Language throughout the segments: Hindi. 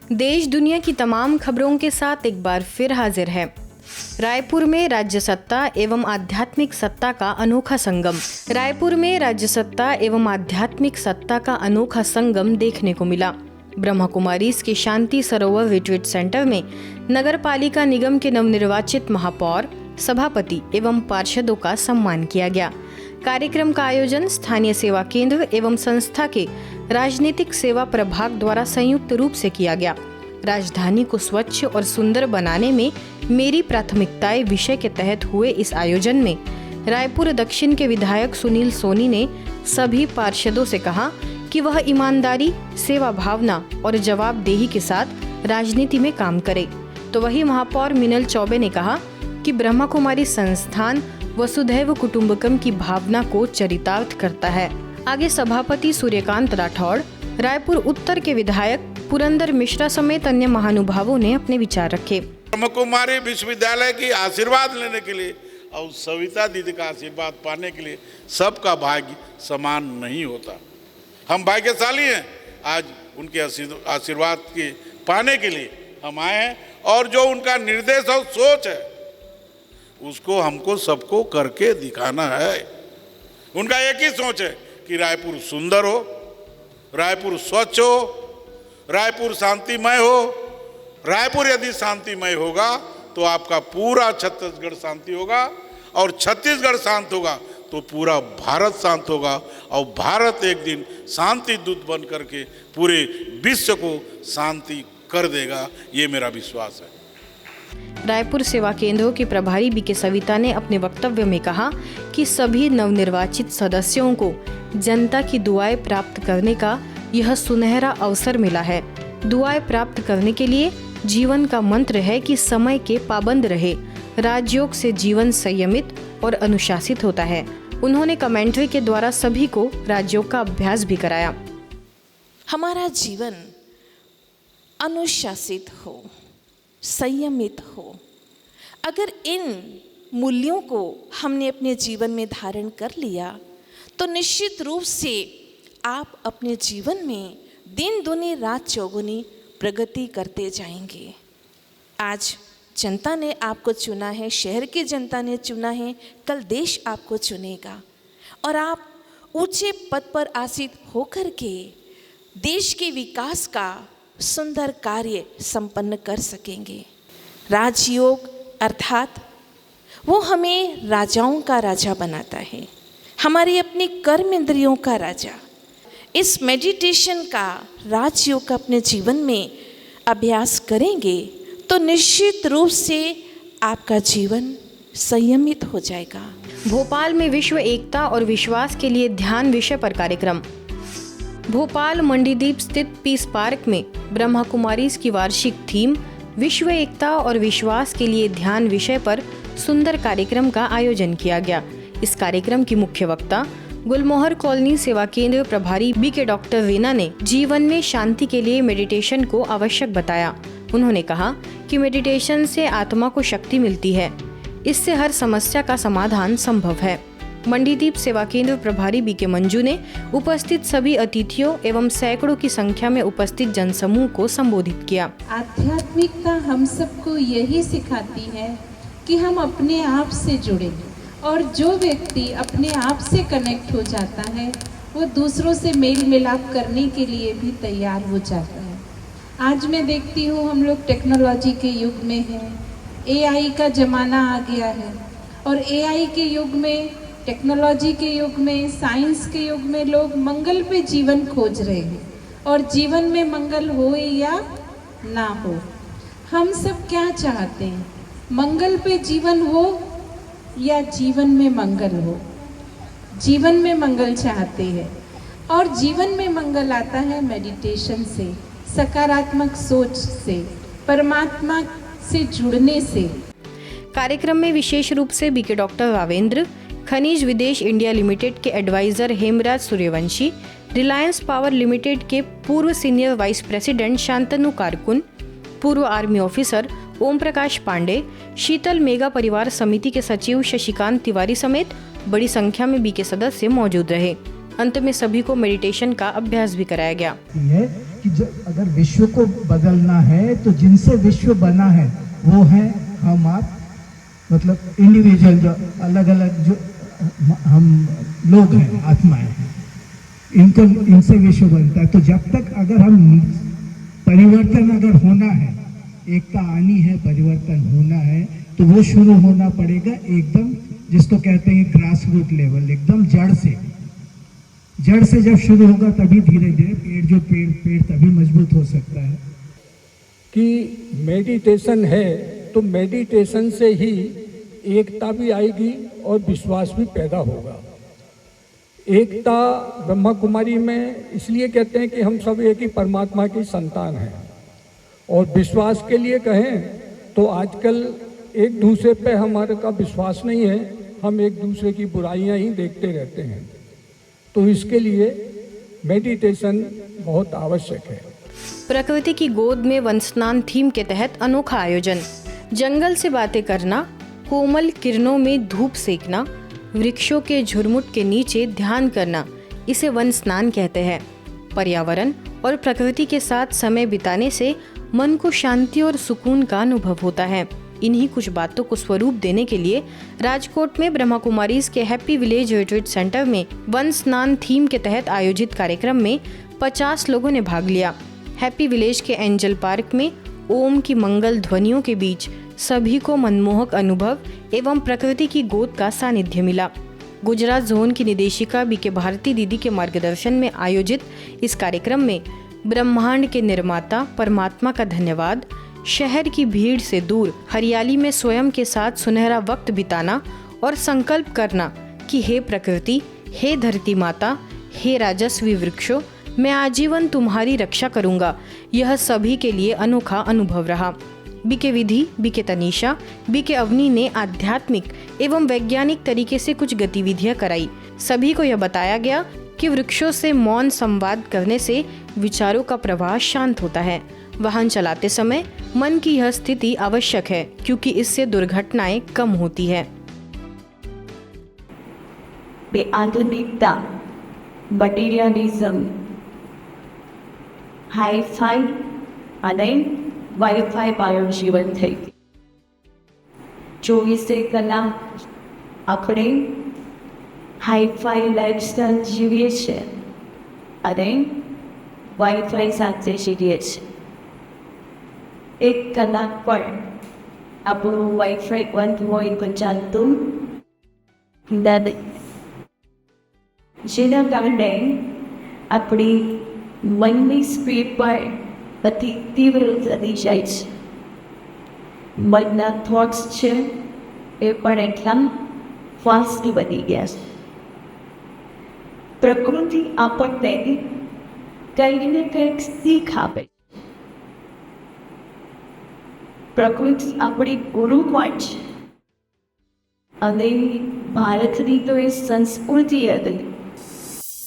देश दुनिया की तमाम खबरों के साथ एक बार फिर हाजिर है। रायपुर में राज्य सत्ता एवं आध्यात्मिक सत्ता का अनोखा संगम। रायपुर में राज्य सत्ता एवं आध्यात्मिक सत्ता का अनोखा संगम देखने को मिला। ब्रह्मा कुमारीज के शांति सरोवर रिट्रीट सेंटर में नगर पालिका निगम के नवनिर्वाचित महापौर, सभापति एवं पार्षदों का सम्मान किया गया। कार्यक्रम का आयोजन स्थानीय सेवा केंद्र एवं संस्था के राजनीतिक सेवा प्रभाग द्वारा संयुक्त रूप से किया गया। राजधानी को स्वच्छ और सुंदर बनाने में मेरी प्राथमिकताएं विषय के तहत हुए इस आयोजन में रायपुर दक्षिण के विधायक सुनील सोनी ने सभी पार्षदों से कहा कि वह ईमानदारी, सेवा भावना और जवाबदेही के साथ राजनीति में काम करे। तो वही महापौर मिनल चौबे ने कहा कि ब्रह्मा कुमारी संस्थान वसुधैव कुटुंबकम की भावना को चरितार्थ करता है। आगे सभापति सूर्यकांत राठौड़, रायपुर उत्तर के विधायक पुरंदर मिश्रा समेत अन्य महानुभावों ने अपने विचार रखे। ब्रह्मा कुमारी विश्वविद्यालय की आशीर्वाद लेने के लिए और सविता दीदी का आशीर्वाद पाने के लिए सबका भाग्य समान नहीं होता। हम भाग्यशाली हैं, आज उनके आशीर्वाद के पाने के लिए हम आए हैं और जो उनका निर्देश और सोच है उसको हमको सबको करके दिखाना है। उनका एक ही सोच है कि रायपुर सुंदर हो, रायपुर स्वच्छ हो, रायपुर शांतिमय हो। रायपुर यदि शांतिमय होगा तो आपका पूरा छत्तीसगढ़ शांति होगा और छत्तीसगढ़ शांत होगा तो पूरा भारत शांत होगा और भारत एक दिन शांति दूत बन करके पूरे विश्व को शांति कर देगा, ये मेरा विश्वास है। रायपुर सेवा केंद्रों की प्रभारी बीके सविता ने अपने वक्तव्य में कहा कि सभी नवनिर्वाचित सदस्यों को जनता की दुआएं प्राप्त करने का यह सुनहरा अवसर मिला है। दुआएं प्राप्त करने के लिए जीवन का मंत्र है कि समय के पाबंद रहे। राजयोग से जीवन संयमित और अनुशासित होता है। उन्होंने कमेंट्री के द्वारा सभी को राजयोग का अभ्यास भी कराया। हमारा जीवन अनुशासित हो, संयमित हो। अगर इन मूल्यों को हमने अपने जीवन में धारण कर लिया तो निश्चित रूप से आप अपने जीवन में दिन दुनी रात चौगुनी प्रगति करते जाएंगे। आज जनता ने आपको चुना है, शहर की जनता ने चुना है, कल देश आपको चुनेगा और आप ऊंचे पद पर आसीन होकर के देश के विकास का सुंदर कार्य संपन्न कर सकेंगे। राजयोग अर्थात वो हमें राजाओं का राजा बनाता है, हमारी अपनी कर्म इंद्रियों का राजा। इस मेडिटेशन का, राजयोग का अपने जीवन में अभ्यास करेंगे तो निश्चित रूप से आपका जीवन संयमित हो जाएगा। भोपाल में विश्व एकता और विश्वास के लिए ध्यान विषय पर कार्यक्रम। भोपाल मंडीदीप स्थित पीस पार्क में ब्रह्मा कुमारीज की वार्षिक थीम विश्व एकता और विश्वास के लिए ध्यान विषय पर सुंदर कार्यक्रम का आयोजन किया गया। इस कार्यक्रम की मुख्य वक्ता गुलमोहर कॉलोनी सेवा केंद्र प्रभारी बीके डॉक्टर वीना ने जीवन में शांति के लिए मेडिटेशन को आवश्यक बताया। उन्होंने कहा कि मेडिटेशन से आत्मा को शक्ति मिलती है, इससे हर समस्या का समाधान संभव है। मंडीदीप सेवा केंद्र प्रभारी बीके मंजू ने उपस्थित सभी अतिथियों एवं सैकड़ों की संख्या में उपस्थित जनसमूह को संबोधित किया। आध्यात्मिकता हम सबको यही सिखाती है कि हम अपने आप से जुड़े और जो व्यक्ति अपने आप से कनेक्ट हो जाता है वो दूसरों से मेल मिलाप करने के लिए भी तैयार हो जाता है। आज मैं देखती हूँ हम लोग टेक्नोलॉजी के युग में हैं, एआई का ज़माना आ गया है और एआई के युग में, टेक्नोलॉजी के युग में, साइंस के युग में लोग मंगल पे जीवन खोज रहे हैं और जीवन में मंगल हो या ना हो, हम सब क्या चाहते हैं? मंगल पे जीवन हो या जीवन में मंगल हो? जीवन में मंगल चाहते हैं और जीवन में मंगल आता है मेडिटेशन से, सकारात्मक सोच से, परमात्मा से जुड़ने से। कार्यक्रम में विशेष रूप से BK doctor Ravendra, Khanij Videsh India limited के adviser Hemraj Suryavanshi, Reliance power limited के पूर्व senior vice president Shantanu Karkun, पूर्व army officer Om Prakash Pande, Sheetal mega Parivar Samiti के सचिव शशिकांत तिवारी समेत बड़ी संख्या में बीके सदस्य मौजूद रहे। अंत में सभी को मेडिटेशन का अभ्यास भी कराया गया। कि अगर विश्व को बदलना है तो जिनसे विश्व बना है वो है हम आप, मतलब इंडिविजुअल, जो अलग अलग जो हम लोग हैं, आत्माएं हैं, इनसे विश्व बनता है। तो जब तक अगर हम परिवर्तन अगर होना है, एकता आनी है, परिवर्तन होना है, तो वो शुरू होना पड़ेगा एकदम, जिसको कहते हैं ग्रास रूट लेवल, एकदम जड़ से जब शुरू होगा तभी धीरे धीरे पेड़ तभी मजबूत हो सकता है। कि मेडिटेशन है तो मेडिटेशन से ही एकता भी आएगी और विश्वास भी पैदा होगा। एकता ब्रह्मा कुमारी में इसलिए कहते हैं कि हम सब एक ही परमात्मा की संतान हैं। और विश्वास के लिए कहें तो आजकल एक दूसरे पे हमारे का विश्वास नहीं है, हम एक दूसरे की बुराइयां ही देखते रहते हैं। तो इसके लिए मेडिटेशन बहुत आवश्यक है। प्रकृति की गोद में वन स्नान थीम के तहत अनोखा आयोजन। जंगल से बातें करना, कोमल किरणों में धूप सेकना, वृक्षों के झुरमुट के नीचे ध्यान करना, इसे वन स्नान कहते हैं। पर्यावरण और प्रकृति के साथ समय बिताने से मन को शांति और सुकून का अनुभव होता है। इन्हीं कुछ बातों को स्वरूप देने के लिए राजकोट में ब्रह्मा कुमारीज के हैप्पी विलेज रिट्रीट सेंटर में वन स्नान थीम के तहत आयोजित कार्यक्रम में 50 लोगों ने भाग लिया। हैप्पी विलेज के एंजल पार्क में ओम की मंगल ध्वनियों के बीच सभी को मनमोहक अनुभव एवं प्रकृति की गोद का सानिध्य मिला। गुजरात जोन की निदेशिका बीके भारती दीदी के मार्गदर्शन में आयोजित इस कार्यक्रम में ब्रह्मांड के निर्माता परमात्मा का धन्यवाद, शहर की भीड़ से दूर हरियाली में स्वयं के साथ सुनहरा वक्त बिताना और संकल्प करना कि हे प्रकृति, हे धरती माता, हे राजस्वी वृक्षों, मैं आजीवन तुम्हारी रक्षा करूंगा, यह सभी के लिए अनोखा अनुभव रहा। बीके विधि, बीके तनीषा, बीके अवनी ने आध्यात्मिक एवं वैज्ञानिक तरीके से कुछ गतिविधियां कराई। सभी को यह बताया गया कि वृक्षों से मौन संवाद करने से विचारों का प्रवाह शांत होता है। वाहन चलाते समय मन की यह स्थिति आवश्यक है क्योंकि इससे दुर्घटनाएं कम होती है। आधुनिकता, मटेरियलिज्म, हाई-फाई અને વાઈફાઈ વાળું જીવન થઈ ગયું। 24 કલાક આપણે હાઈ-ફાઈ લાઈફસ્ટાઈલ જીવીએ છીએ અને વાઈફાઈ સાથે જીવીએ છીએ। 1 કલાક પણ આપણું વાઈફાઈ બંધ હોય તો ચાલતું નથી, જેના કારણે આપણી મનની સ્પીડ પર અતિ તીવ્ર થતી જાય છે। મનના થોટ્સ છે એ પણ એટલા ફાસ્ટ બની ગયા છે। પ્રકૃતિ આપણને કંઈક ને કંઈક શીખ આપે છે। પ્રકૃતિ આપણી ગુરુ પણ છે અને ભારતની તો એ સંસ્કૃતિ હતી।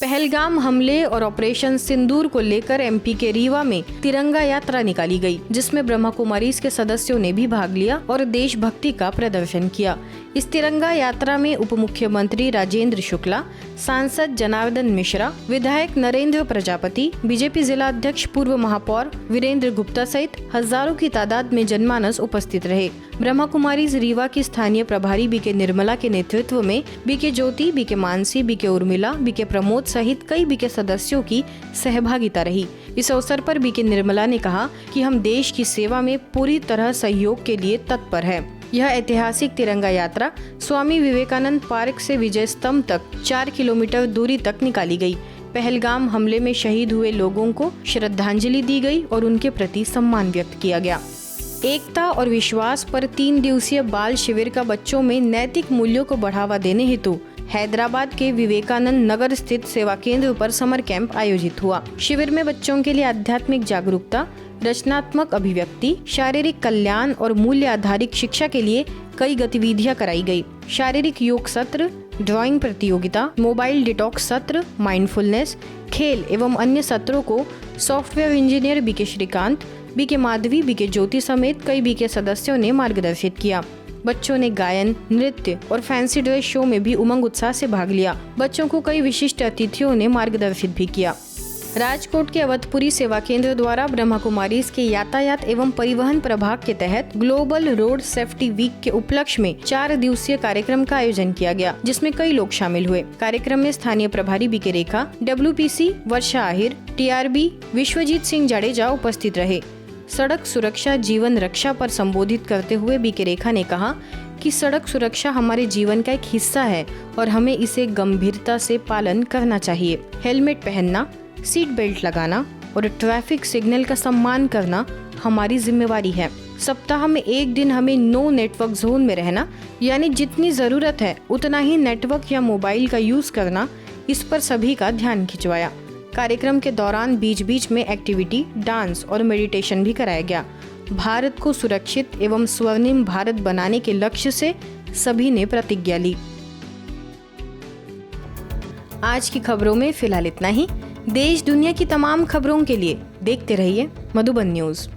पहलगाम हमले और ऑपरेशन सिंदूर को लेकर एमपी के रीवा में तिरंगा यात्रा निकाली गई, जिसमें ब्रह्मा कुमारीज के सदस्यों ने भी भाग लिया और देशभक्ति का प्रदर्शन किया। इस तिरंगा यात्रा में उप मुख्यमंत्री राजेंद्र शुक्ला, सांसद जनार्दन मिश्रा, विधायक नरेंद्र प्रजापति, बीजेपी जिला अध्यक्ष पूर्व महापौर वीरेंद्र गुप्ता सहित हजारों की तादाद में जनमानस उपस्थित रहे। ब्रह्मा कुमारीज रीवा की स्थानीय प्रभारी बीके निर्मला के नेतृत्व में BK Jyoti, BK Mansi, BK Urmila, BK Pramod सहित कई बीके सदस्यों की सहभागिता रही। इस अवसर पर बीके निर्मला ने कहा कि हम देश की सेवा में पूरी तरह सहयोग के लिए तत्पर है। यह ऐतिहासिक तिरंगा यात्रा स्वामी विवेकानंद पार्क से विजय स्तंभ तक 4 किलोमीटर दूरी तक निकाली गई। पहलगाम हमले में शहीद हुए लोगों को श्रद्धांजलि दी गई और उनके प्रति सम्मान व्यक्त किया गया। एकता और विश्वास पर 3 दिवसीय बाल शिविर का बच्चों में नैतिक मूल्यों को बढ़ावा देने हेतु हैदराबाद के विवेकानंद नगर स्थित सेवा केंद्र पर समर कैंप आयोजित हुआ। शिविर में बच्चों के लिए आध्यात्मिक जागरूकता, रचनात्मक अभिव्यक्ति, शारीरिक कल्याण और मूल्य आधारित शिक्षा के लिए कई गतिविधियां कराई गई। शारीरिक योग सत्र, ड्राइंग प्रतियोगिता, मोबाइल डिटॉक्स सत्र, माइंडफुलनेस, खेल एवं अन्य सत्रों को software engineer BK Shrikant, BK Madhavi, BK Jyoti समेत कई बीके सदस्यों ने मार्गदर्शित किया। बच्चों ने गायन, नृत्य और फैंसी ड्रेस शो में भी उमंग उत्साह से भाग लिया। बच्चों को कई विशिष्ट अतिथियों ने मार्गदर्शित भी किया। राजकोट के अवधपुरी सेवा केंद्र द्वारा ब्रह्मा कुमारीज के यातायात एवं परिवहन प्रभाग के तहत ग्लोबल रोड सेफ्टी वीक के उपलक्ष्य में 4 दिवसीय कार्यक्रम का आयोजन किया गया, जिसमें कई लोग शामिल हुए। कार्यक्रम में स्थानीय प्रभारी बीके रेखा, WPC वर्षा आहिर, TRB विश्वजीत सिंह जाडेजा उपस्थित रहे। सड़क सुरक्षा जीवन रक्षा पर संबोधित करते हुए बीके रेखा ने कहा कि सड़क सुरक्षा हमारे जीवन का एक हिस्सा है और हमें इसे गंभीरता से पालन करना चाहिए। हेलमेट पहनना, सीट बेल्ट लगाना और ट्रैफिक सिग्नल का सम्मान करना हमारी जिम्मेवारी है। सप्ताह में एक दिन हमें नो नेटवर्क जोन में रहना, यानी जितनी जरूरत है उतना ही नेटवर्क या मोबाइल का यूज करना, इस पर सभी का ध्यान खिंचवाया। कार्यक्रम के दौरान बीच बीच में एक्टिविटी, डांस और मेडिटेशन भी कराया गया। भारत को सुरक्षित एवं स्वर्णिम भारत बनाने के लक्ष्य से सभी ने प्रतिज्ञा ली। आज की खबरों में फिलहाल इतना ही। देश दुनिया की तमाम खबरों के लिए देखते रहिए मधुबन न्यूज।